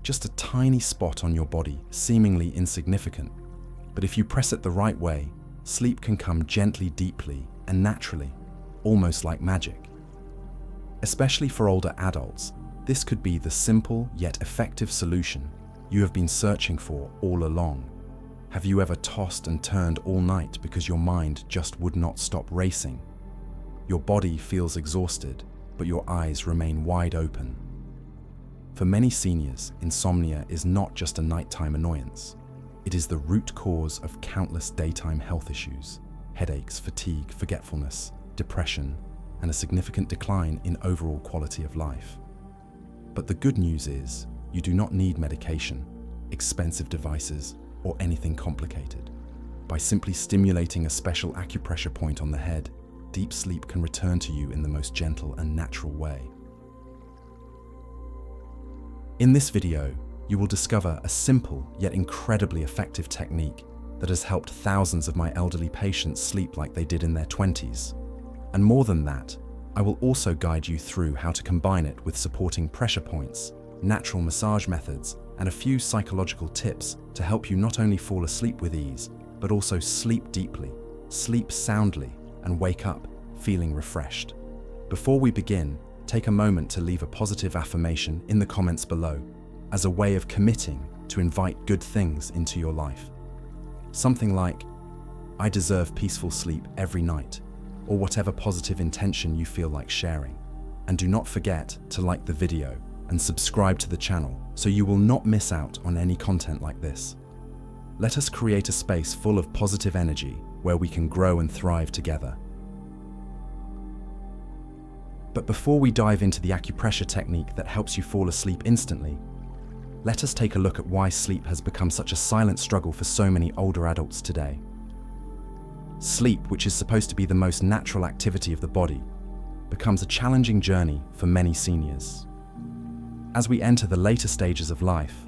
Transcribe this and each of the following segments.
just a tiny spot on your body, seemingly insignificant. But if you press it the right way, sleep can come gently, deeply, and naturally, almost like magic. Especially for older adults, this could be the simple yet effective solution you have been searching for all along. Have you ever tossed and turned all night because your mind just would not stop racing? Your body feels exhausted, but your eyes remain wide open. For many seniors, insomnia is not just a nighttime annoyance. It is the root cause of countless daytime health issues: headaches, fatigue, forgetfulness, depression, and a significant decline in overall quality of life. But the good news is, you do not need medication, expensive devices, or anything complicated. By simply stimulating a special acupressure point on the head, deep sleep can return to you in the most gentle and natural way. In this video, you will discover a simple yet incredibly effective technique that has helped thousands of my elderly patients sleep like they did in their 20s. And more than that, I will also guide you through how to combine it with supporting pressure points, natural massage methods, and a few psychological tips to help you not only fall asleep with ease, but also sleep deeply, sleep soundly, and wake up feeling refreshed. Before we begin, take a moment to leave a positive affirmation in the comments below as a way of committing to invite good things into your life. Something like, "I deserve peaceful sleep every night," or whatever positive intention you feel like sharing. And do not forget to like the video and subscribe to the channel so you will not miss out on any content like this. Let us create a space full of positive energy where we can grow and thrive together. But before we dive into the acupressure technique that helps you fall asleep instantly, let us take a look at why sleep has become such a silent struggle for so many older adults today. Sleep, which is supposed to be the most natural activity of the body, becomes a challenging journey for many seniors. As we enter the later stages of life,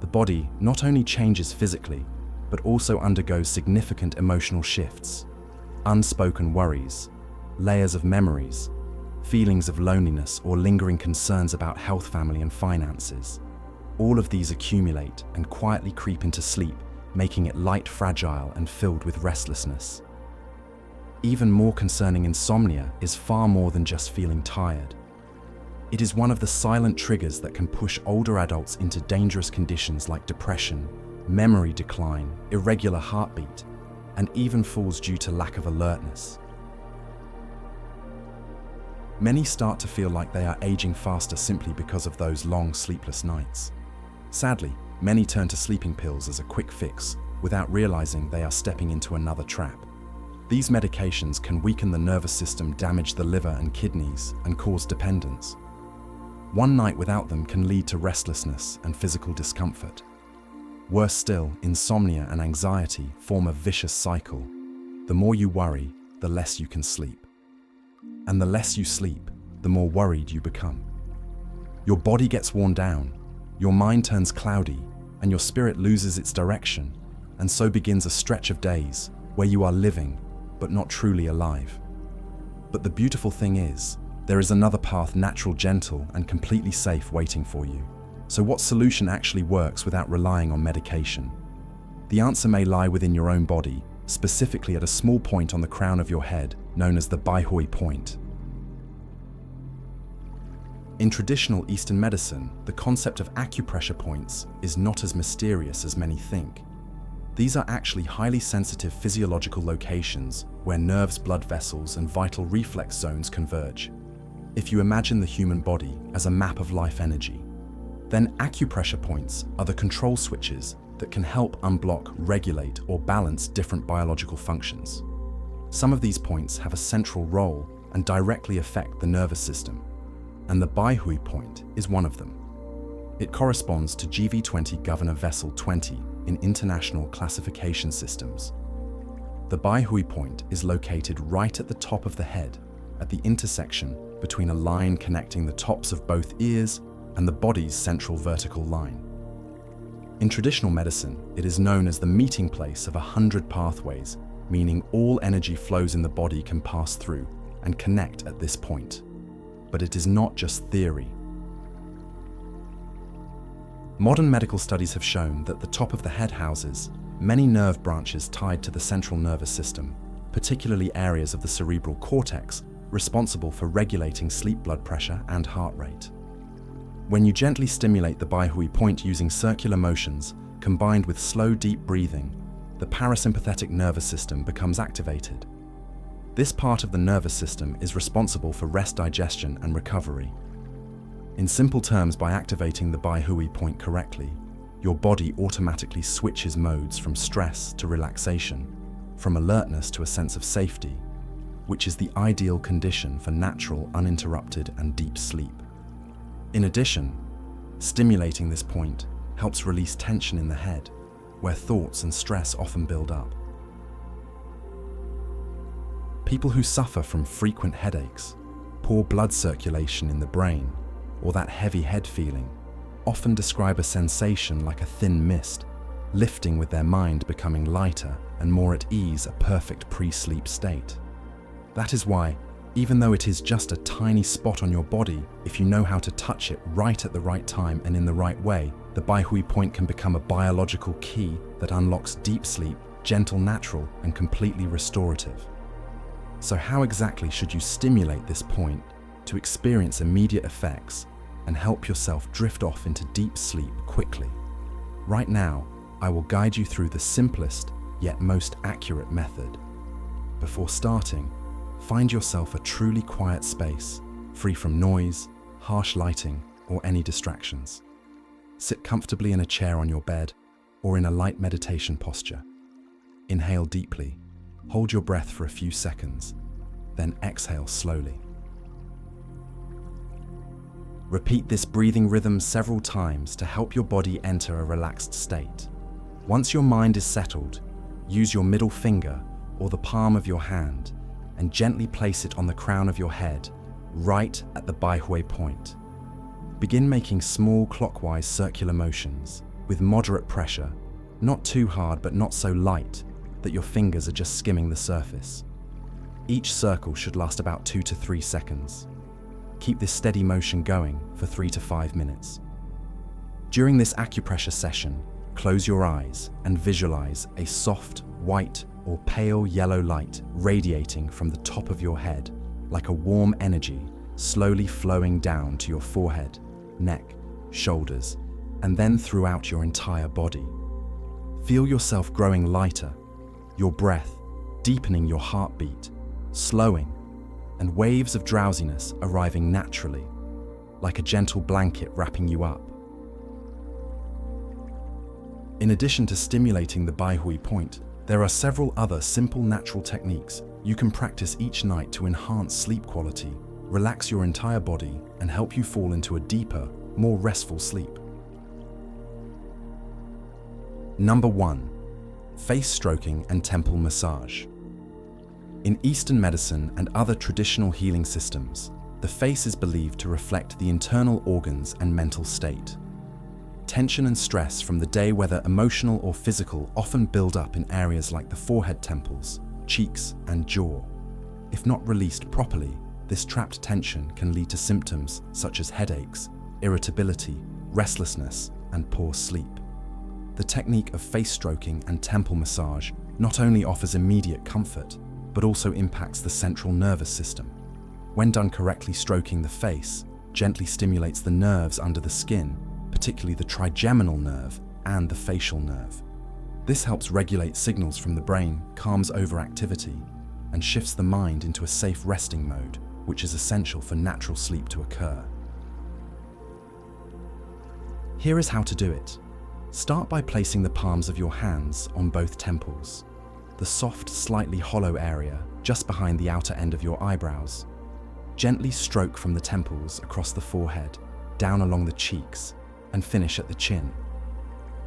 the body not only changes physically, but also undergoes significant emotional shifts, unspoken worries, layers of memories, feelings of loneliness, or lingering concerns about health, family, and finances. All of these accumulate and quietly creep into sleep, making it light, fragile, and filled with restlessness. Even more concerning, insomnia is far more than just feeling tired. It is one of the silent triggers that can push older adults into dangerous conditions like depression, memory decline, irregular heartbeat, and even falls due to lack of alertness. Many start to feel like they are aging faster simply because of those long sleepless nights. Sadly, many turn to sleeping pills as a quick fix without realizing they are stepping into another trap. These medications can weaken the nervous system, damage the liver and kidneys, and cause dependence. One night without them can lead to restlessness and physical discomfort. Worse still, insomnia and anxiety form a vicious cycle. The more you worry, the less you can sleep. And the less you sleep, the more worried you become. Your body gets worn down, your mind turns cloudy, and your spirit loses its direction, and so begins a stretch of days where you are living, but not truly alive. But the beautiful thing is, there is another path, natural, gentle, and completely safe, waiting for you. So what solution actually works without relying on medication? The answer may lie within your own body, specifically at a small point on the crown of your head, known as the baihui point. In traditional Eastern medicine, the concept of acupressure points is not as mysterious as many think. These are actually highly sensitive physiological locations where nerves, blood vessels, and vital reflex zones converge. If you imagine the human body as a map of life energy, then acupressure points are the control switches that can help unblock, regulate, or balance different biological functions. Some of these points have a central role and directly affect the nervous system, and the baihui point is one of them. It corresponds to GV20 Governor Vessel 20 in international classification systems. The baihui point is located right at the top of the head, at the intersection between a line connecting the tops of both ears and the body's central vertical line. In traditional medicine, it is known as the meeting place of 100 pathways, meaning all energy flows in the body can pass through and connect at this point. But it is not just theory. Modern medical studies have shown that the top of the head houses many nerve branches tied to the central nervous system, particularly areas of the cerebral cortex responsible for regulating sleep blood pressure and heart rate. When you gently stimulate the baihui point using circular motions combined with slow, deep breathing, the parasympathetic nervous system becomes activated. This part of the nervous system is responsible for rest, digestion, and recovery. In simple terms, by activating the baihui point correctly, your body automatically switches modes from stress to relaxation, from alertness to a sense of safety, which is the ideal condition for natural, uninterrupted, and deep sleep. In addition, stimulating this point helps release tension in the head, where thoughts and stress often build up. People who suffer from frequent headaches, poor blood circulation in the brain, or that heavy head feeling often describe a sensation like a thin mist, lifting with their mind becoming lighter and more at ease, a perfect pre-sleep state. That is why, even though it is just a tiny spot on your body, if you know how to touch it right at the right time and in the right way, the baihui point can become a biological key that unlocks deep sleep, gentle, natural, and completely restorative. So how exactly should you stimulate this point to experience immediate effects and help yourself drift off into deep sleep quickly? Right now, I will guide you through the simplest yet most accurate method. Before starting, find yourself a truly quiet space, free from noise, harsh lighting, or any distractions. Sit comfortably in a chair on your bed or in a light meditation posture. Inhale deeply, hold your breath for a few seconds, then exhale slowly. Repeat this breathing rhythm several times to help your body enter a relaxed state. Once your mind is settled, use your middle finger or the palm of your hand and gently place it on the crown of your head, right at the baihui point. Begin making small clockwise circular motions with moderate pressure, not too hard but not so light that your fingers are just skimming the surface. Each circle should last about 2 to 3 seconds. Keep this steady motion going for 3 to 5 minutes. During this acupressure session, close your eyes and visualize a soft, white or pale yellow light radiating from the top of your head, like a warm energy slowly flowing down to your forehead, neck, shoulders, and then throughout your entire body. Feel yourself growing lighter, your breath deepening, your heartbeat slowing, and waves of drowsiness arriving naturally, like a gentle blanket wrapping you up. In addition to stimulating the baihui point, there are several other simple natural techniques you can practice each night to enhance sleep quality, relax your entire body, and help you fall into a deeper, more restful sleep. Number 1. Face stroking and temple massage. In Eastern medicine and other traditional healing systems, the face is believed to reflect the internal organs and mental state. Tension and stress from the day, whether emotional or physical, often build up in areas like the forehead, temples, cheeks, and jaw. If not released properly, this trapped tension can lead to symptoms such as headaches, irritability, restlessness, and poor sleep. The technique of face stroking and temple massage not only offers immediate comfort, but also impacts the central nervous system. When done correctly, stroking the face gently stimulates the nerves under the skin, particularly the trigeminal nerve and the facial nerve. This helps regulate signals from the brain, calms overactivity, and shifts the mind into a safe resting mode, which is essential for natural sleep to occur. Here is how to do it. Start by placing the palms of your hands on both temples, the soft, slightly hollow area just behind the outer end of your eyebrows. Gently stroke from the temples across the forehead, down along the cheeks, and finish at the chin.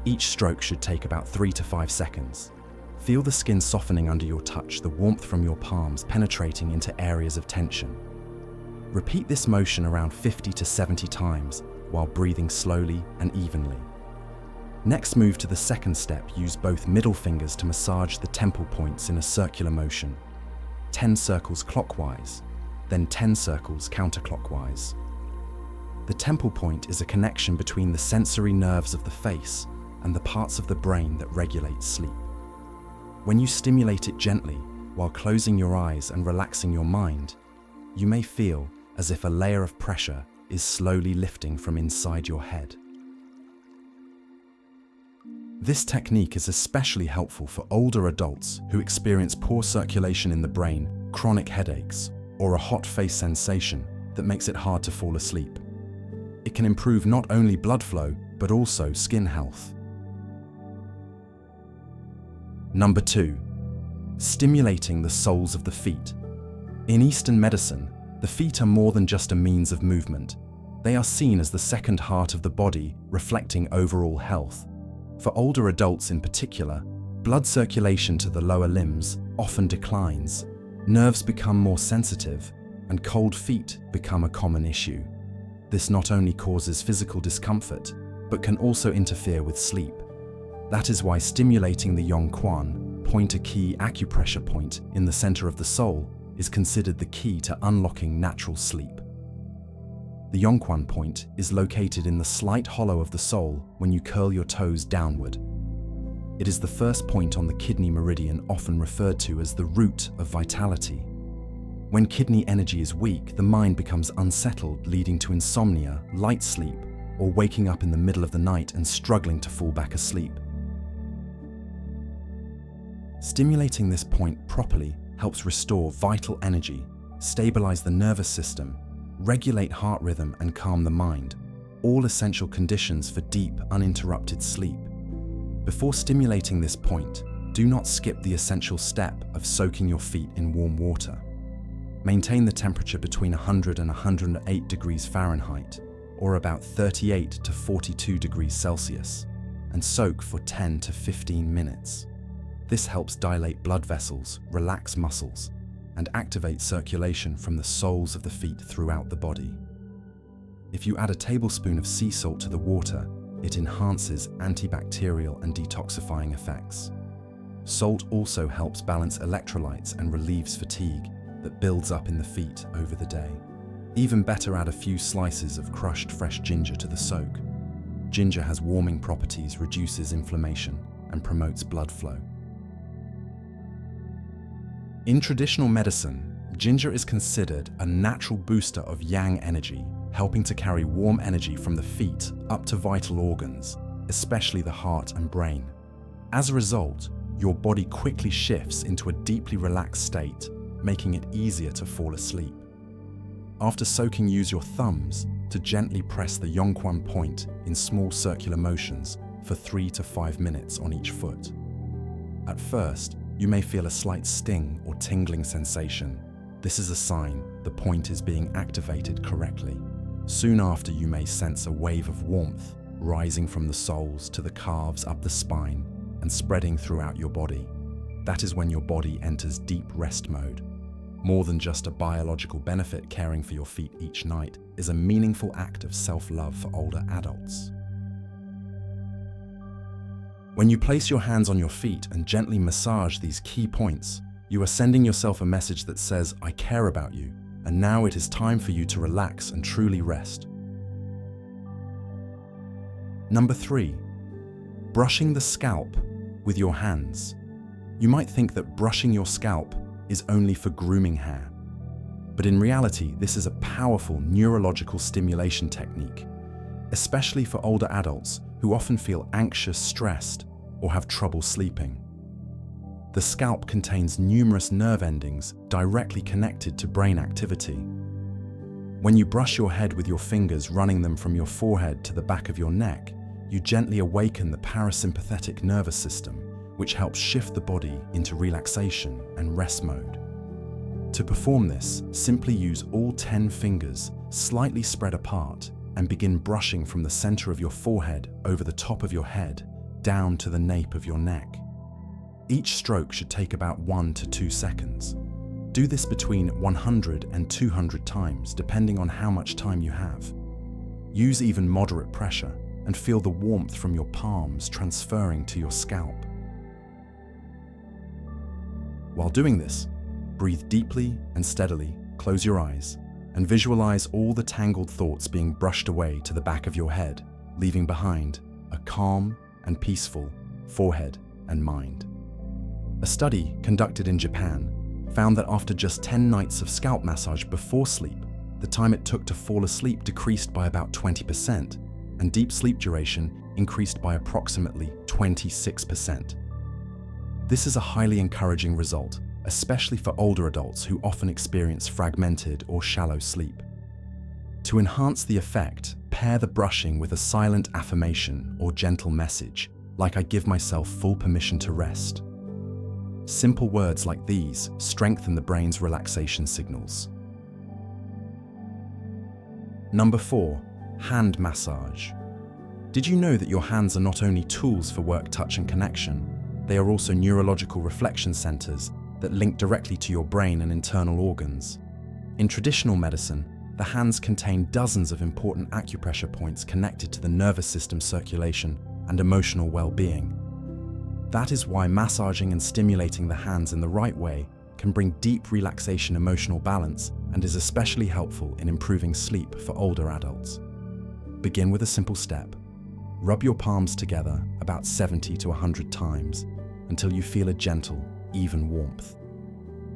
Each stroke should take about 3 to 5 seconds. Feel the skin softening under your touch, the warmth from your palms penetrating into areas of tension. Repeat this motion around 50 to 70 times while breathing slowly and evenly. Next, move to the second step. Use both middle fingers to massage the temple points in a circular motion. 10 circles clockwise, then 10 circles counterclockwise. The temple point is a connection between the sensory nerves of the face and the parts of the brain that regulate sleep. When you stimulate it gently while closing your eyes and relaxing your mind, you may feel as if a layer of pressure is slowly lifting from inside your head. This technique is especially helpful for older adults who experience poor circulation in the brain, chronic headaches, or a hot face sensation that makes it hard to fall asleep. It can improve not only blood flow, but also skin health. Number 2. Stimulating the soles of the feet. In Eastern medicine, the feet are more than just a means of movement. They are seen as the second heart of the body, reflecting overall health. For older adults in particular, blood circulation to the lower limbs often declines. Nerves become more sensitive, and cold feet become a common issue. This not only causes physical discomfort, but can also interfere with sleep. That is why stimulating the yongquan, pointer key acupressure point in the center of the sole, is considered the key to unlocking natural sleep. The yongquan point is located in the slight hollow of the sole when you curl your toes downward. It is the first point on the kidney meridian, often referred to as the root of vitality. When kidney energy is weak, the mind becomes unsettled, leading to insomnia, light sleep, or waking up in the middle of the night and struggling to fall back asleep. Stimulating this point properly helps restore vital energy, stabilize the nervous system, regulate heart rhythm, and calm the mind, all essential conditions for deep, uninterrupted sleep. Before stimulating this point, do not skip the essential step of soaking your feet in warm water. Maintain the temperature between 100 and 108 degrees Fahrenheit, or about 38 to 42 degrees Celsius, and soak for 10 to 15 minutes. This helps dilate blood vessels, relax muscles, and activate circulation from the soles of the feet throughout the body. If you add a tablespoon of sea salt to the water, it enhances antibacterial and detoxifying effects. Salt also helps balance electrolytes and relieves fatigue that builds up in the feet over the day. Even better, add a few slices of crushed fresh ginger to the soak. Ginger has warming properties, reduces inflammation, and promotes blood flow. In traditional medicine, ginger is considered a natural booster of yang energy, helping to carry warm energy from the feet up to vital organs, especially the heart and brain. As a result, your body quickly shifts into a deeply relaxed state, making it easier to fall asleep. After soaking, use your thumbs to gently press the yongquan point in small circular motions for 3 to 5 minutes on each foot. At first, you may feel a slight sting or tingling sensation. This is a sign the point is being activated correctly. Soon after, you may sense a wave of warmth rising from the soles to the calves up the spine and spreading throughout your body. That is when your body enters deep rest mode. More than just a biological benefit, caring for your feet each night is a meaningful act of self-love for older adults. When you place your hands on your feet and gently massage these key points, you are sending yourself a message that says, "I care about you, and now it is time for you to relax and truly rest." Number 3. Brushing the scalp with your hands. You might think that brushing your scalp is only for grooming hair, but in reality, this is a powerful neurological stimulation technique, especially for older adults who often feel anxious, stressed, or have trouble sleeping. The scalp contains numerous nerve endings directly connected to brain activity. When you brush your head with your fingers, running them from your forehead to the back of your neck, you gently awaken the parasympathetic nervous system, which helps shift the body into relaxation and rest mode. To perform this, simply use all 10 fingers slightly spread apart and begin brushing from the center of your forehead over the top of your head down to the nape of your neck. Each stroke should take about 1 to 2 seconds. Do this between 100 and 200 times, depending on how much time you have. Use even moderate pressure and feel the warmth from your palms transferring to your scalp. While doing this, breathe deeply and steadily, close your eyes, and visualize all the tangled thoughts being brushed away to the back of your head, leaving behind a calm and peaceful forehead and mind. A study conducted in Japan found that after just 10 nights of scalp massage before sleep, the time it took to fall asleep decreased by about 20%, and deep sleep duration increased by approximately 26%. This is a highly encouraging result, especially for older adults who often experience fragmented or shallow sleep. To enhance the effect, pair the brushing with a silent affirmation or gentle message, like "I give myself full permission to rest." Simple words like these strengthen the brain's relaxation signals. Number 4, hand massage. Did you know that your hands are not only tools for work, touch, and connection, they are also neurological reflection centers that link directly to your brain and internal organs? In traditional medicine, the hands contain dozens of important acupressure points connected to the nervous system circulation and emotional well-being. That is why massaging and stimulating the hands in the right way can bring deep relaxation, emotional balance, and is especially helpful in improving sleep for older adults. Begin with a simple step. Rub your palms together about 70 to 100 times until you feel a gentle, even warmth.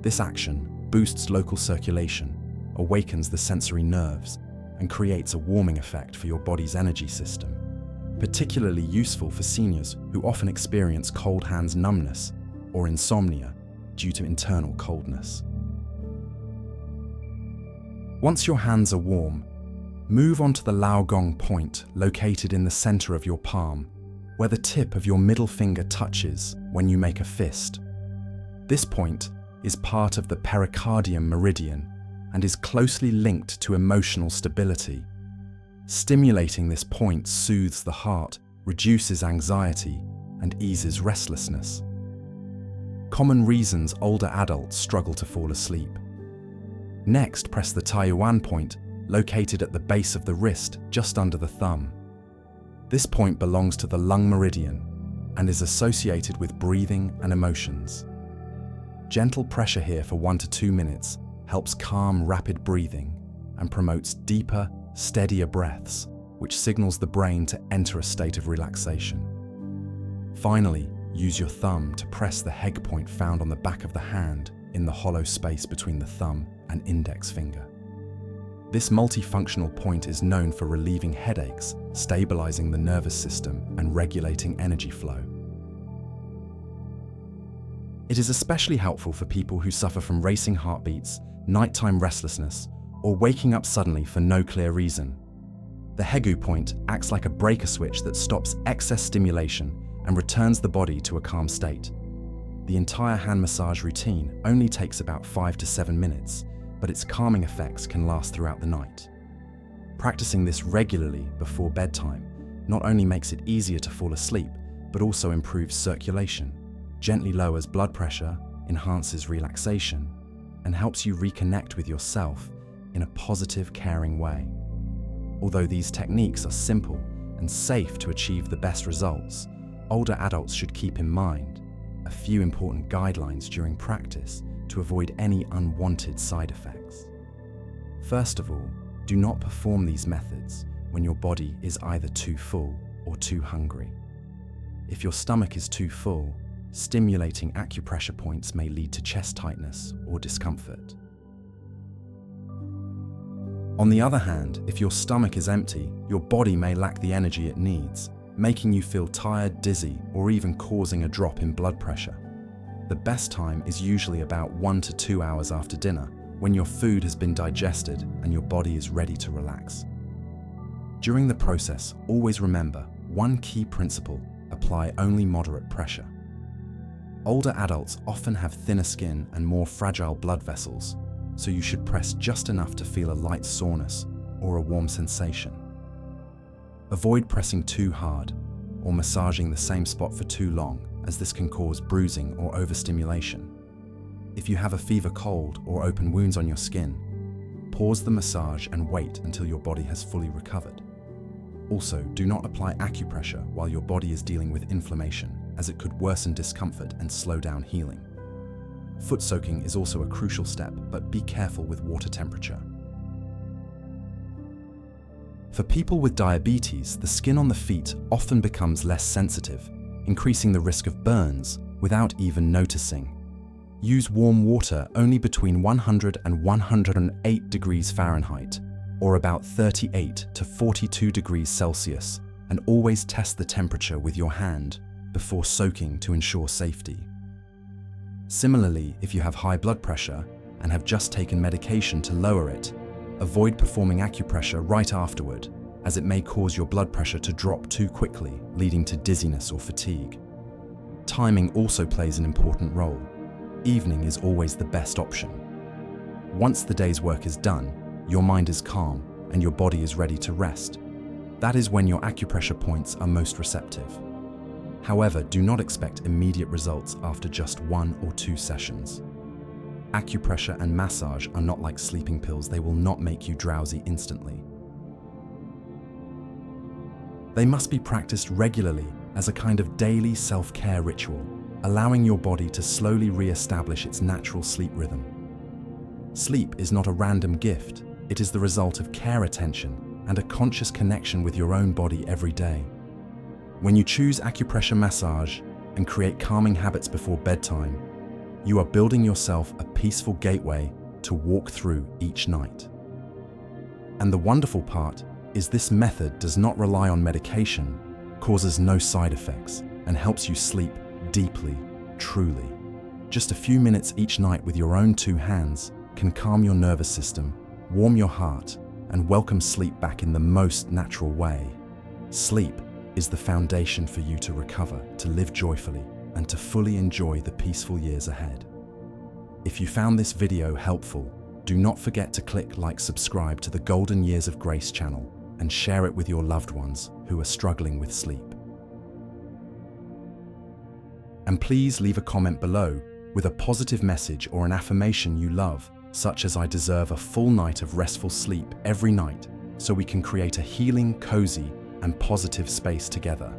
This action boosts local circulation, awakens the sensory nerves, and creates a warming effect for your body's energy system. Particularly useful for seniors who often experience cold hands numbness or insomnia due to internal coldness. Once your hands are warm, move on to the Lao Gong point located in the center of your palm, where the tip of your middle finger touches when you make a fist. This point is part of the pericardium meridian and is closely linked to emotional stability. Stimulating this point soothes the heart, reduces anxiety, and eases restlessness. Common reasons older adults struggle to fall asleep. Next, press the yongquan point, located at the base of the wrist, just under the thumb. This point belongs to the lung meridian and is associated with breathing and emotions. Gentle pressure here for 1 to 2 minutes helps calm rapid breathing and promotes deeper, steadier breaths, which signals the brain to enter a state of relaxation. Finally, use your thumb to press the Heg point found on the back of the hand in the hollow space between the thumb and index finger. This multifunctional point is known for relieving headaches, stabilizing the nervous system, and regulating energy flow. It is especially helpful for people who suffer from racing heartbeats, nighttime restlessness, or waking up suddenly for no clear reason. The Hegu point acts like a breaker switch that stops excess stimulation and returns the body to a calm state. The entire hand massage routine only takes about 5 to 7 minutes, but its calming effects can last throughout the night. Practicing this regularly before bedtime not only makes it easier to fall asleep, but also improves circulation, gently lowers blood pressure, enhances relaxation, and helps you reconnect with yourself in a positive, caring way. Although these techniques are simple and safe to achieve the best results, older adults should keep in mind a few important guidelines during practice to avoid any unwanted side effects. First of all, do not perform these methods when your body is either too full or too hungry. If your stomach is too full, stimulating acupressure points may lead to chest tightness or discomfort. On the other hand, if your stomach is empty, your body may lack the energy it needs, making you feel tired, dizzy, or even causing a drop in blood pressure. The best time is usually about 1 to 2 hours after dinner, when your food has been digested and your body is ready to relax. During the process, always remember one key principle: apply only moderate pressure. Older adults often have thinner skin and more fragile blood vessels, so you should press just enough to feel a light soreness or a warm sensation. Avoid pressing too hard or massaging the same spot for too long, as this can cause bruising or overstimulation. If you have a fever, cold, or open wounds on your skin, pause the massage and wait until your body has fully recovered. Also, do not apply acupressure while your body is dealing with inflammation, as it could worsen discomfort and slow down healing. Foot soaking is also a crucial step, but be careful with water temperature. For people with diabetes, the skin on the feet often becomes less sensitive, increasing the risk of burns without even noticing. Use warm water only between 100 and 108 degrees Fahrenheit, or about 38 to 42 degrees Celsius, and always test the temperature with your hand before soaking to ensure safety. Similarly, if you have high blood pressure and have just taken medication to lower it, avoid performing acupressure right afterward, as it may cause your blood pressure to drop too quickly, leading to dizziness or fatigue. Timing also plays an important role. Evening is always the best option. Once the day's work is done, your mind is calm and your body is ready to rest. That is when your acupressure points are most receptive. However, do not expect immediate results after just 1 or 2 sessions. Acupressure and massage are not like sleeping pills. They will not make you drowsy instantly. They must be practiced regularly as a kind of daily self-care ritual, allowing your body to slowly re-establish its natural sleep rhythm. Sleep is not a random gift. It is the result of care, attention, and a conscious connection with your own body every day. When you choose acupressure massage and create calming habits before bedtime, you are building yourself a peaceful gateway to walk through each night. And the wonderful part is this method does not rely on medication, causes no side effects, and helps you sleep deeply, truly. Just a few minutes each night with your own 2 hands can calm your nervous system, warm your heart, and welcome sleep back in the most natural way. Sleep is the foundation for you to recover, to live joyfully, and to fully enjoy the peaceful years ahead. If you found this video helpful, do not forget to click like, subscribe to the Golden Years of Grace channel, and share it with your loved ones who are struggling with sleep. And please leave a comment below with a positive message or an affirmation you love, such as "I deserve a full night of restful sleep every night," so we can create a healing, cozy, and positive space together.